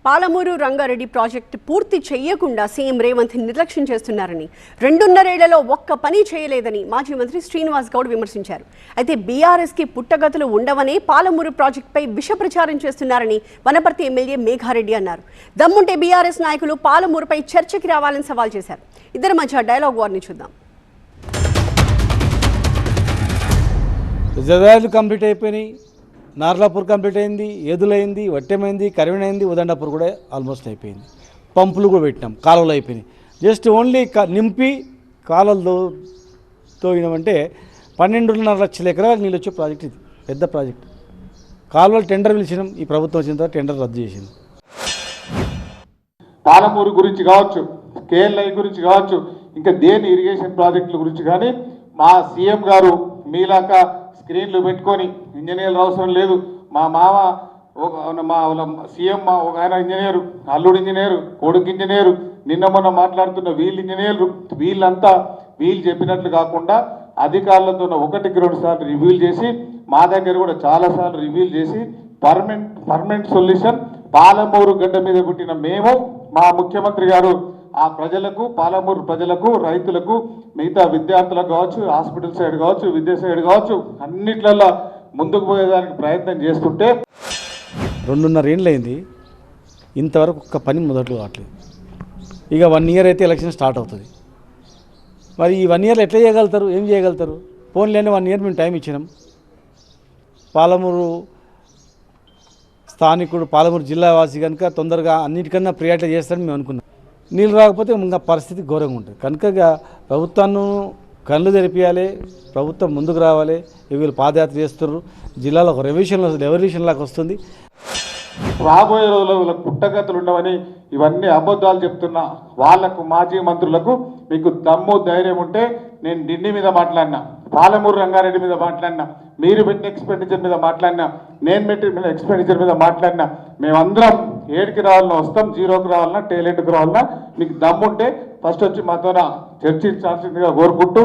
Palamuru Rangareddy project పూర్తి చేయకుండా CM Revanth నిర్లక్ష్యం చేస్తున్నారని, 2.5 ఏళ్లలో ఒక్క పని చేయలేదని మాజీ మంత్రి శ్రీనివాస్ గౌడ్ విమర్శించారు. అయితే బీఆర్ఎస్కి పుట్టగతులు ఉండవనే పాలమూరు ప్రాజెక్టుపై విష ప్రచారం చేస్తున్నారని వనపర్తి ఎమ్మెల్యే మేఘారెడ్డి అన్నారు. దమ్ముంటే బీఆర్ఎస్ నాయకులు పాలమూరుపై చర్చకి రావాలని సవాల్ చేశారు. ఇద్దరి మధ్య డైలాగ్ వార్ని చూద్దాం. రిజర్వాయర్లు కంప్లీట్ అయిపోయినాయి, నార్లాపూర్ కంప్లీట్ అయింది, ఏదులైంది, వట్టెమైంది, కరివెనైంది, ఉదండాపూర్ కూడా ఆల్మోస్ట్ అయిపోయింది. పంపులు కూడా పెట్టినాం, కాలువలు అయిపోయినాయి. జస్ట్ ఓన్లీ నింపి కాలువలు తోగినామంటే 12.5 లక్షల ఎకరాలు నీళ్ళు వచ్చే ప్రాజెక్ట్. ఇది పెద్ద ప్రాజెక్ట్. కాలువలు టెండర్ పిలిచినాం, ఈ ప్రభుత్వం వచ్చిన తర్వాత టెండర్ రద్దు చేసింది. పాలమూరు గురించి కావచ్చు, కేఎల్ఐ గురించి కావచ్చు, ఇంకా దేని ఇరిగేషన్ ప్రాజెక్టుల గురించి కానీ మా సీఎం గారు మీలాక స్క్రీన్లు పెట్టుకొని ఇంజనీర్లు అవసరం లేదు, మా మామ మా సీఎం ఒక ఆయన ఇంజనీరు, అల్లుడు ఇంజనీరు, కొడుకు ఇంజనీరు, నిన్న మొన్న మాట్లాడుతున్న వీళ్ళు ఇంజనీర్లు, వీళ్ళంతా వీళ్ళు చెప్పినట్లు కాకుండా అధికారులతో 1-2 సార్లు రివ్యూలు చేసి మా దగ్గర కూడా చాలాసార్లు రివ్యూలు చేసి పర్మనెంట్ సొల్యూషన్ పాలమూరు గడ్డ మీద పుట్టిన మేము, మా ముఖ్యమంత్రి గారు ఆ ప్రజలకు, పాలమూరు ప్రజలకు, రైతులకు, మిగతా విద్యార్థులకు కావచ్చు, హాస్పిటల్ సైడ్ కావచ్చు, విద్యా సైడ్ కావచ్చు, అన్నిట్లలో ముందుకు పోయేదానికి ప్రయత్నం చేస్తుంటే 2.5 ఏళ్ళు అయింది, ఇంతవరకు ఒక్క పని మొదట్లో కావట్లేదు. ఇక 1 ఇయర్ అయితే ఎలక్షన్ స్టార్ట్ అవుతుంది. మరి ఈ 1 ఇయర్లో ఎట్లా చేయగలుగుతారు, ఏం చేయగలుగుతారు? పోన్లేని 1 ఇయర్ మేము టైం ఇచ్చినాం. పాలమూరు స్థానికుడు, పాలమూరు జిల్లావాసి కనుక తొందరగా అన్నిటికన్నా ప్రియారిటీ చేస్తారని మేము అనుకున్నాం. నీళ్ళు రాకపోతే ఇంకా పరిస్థితి ఘోరంగా ఉంటుంది. కనుక ప్రభుత్వాన్ని కళ్ళు తెరిపియాలి, ప్రభుత్వం ముందుకు రావాలి. వీళ్ళు పాదయాత్ర చేస్తున్నారు, జిల్లాలో ఒక రెవల్యూషన్ లాగా వస్తుంది. రాబోయే రోజుల్లో వీళ్ళకి పుట్టగతులు ఉండవని ఇవన్నీ అబద్ధాలు చెప్తున్నా వాళ్లకు, మాజీ మంత్రులకు మీకు దమ్ము ధైర్యం ఉంటే నేను ఢిల్లీ మీద మాట్లాడినా, పాలమూరు రంగారెడ్డి మీద మాట్లాడినా, మీరు పెట్టిన ఎక్స్పెండిచర్ మీద మాట్లాడినా, నేను పెట్టిన ఎక్స్పెండిచర్ మీద మాట్లాడినా, మేమందరం ఏడికి రావాలన్నా వస్తాం, జీరోకి రావాలన్నా, టేలెంట్కి రావాలన్నా మీకు దమ్ముంటే ఫస్ట్ వచ్చి మాతో చర్చించాల్సిందిగా కోరుకుంటూ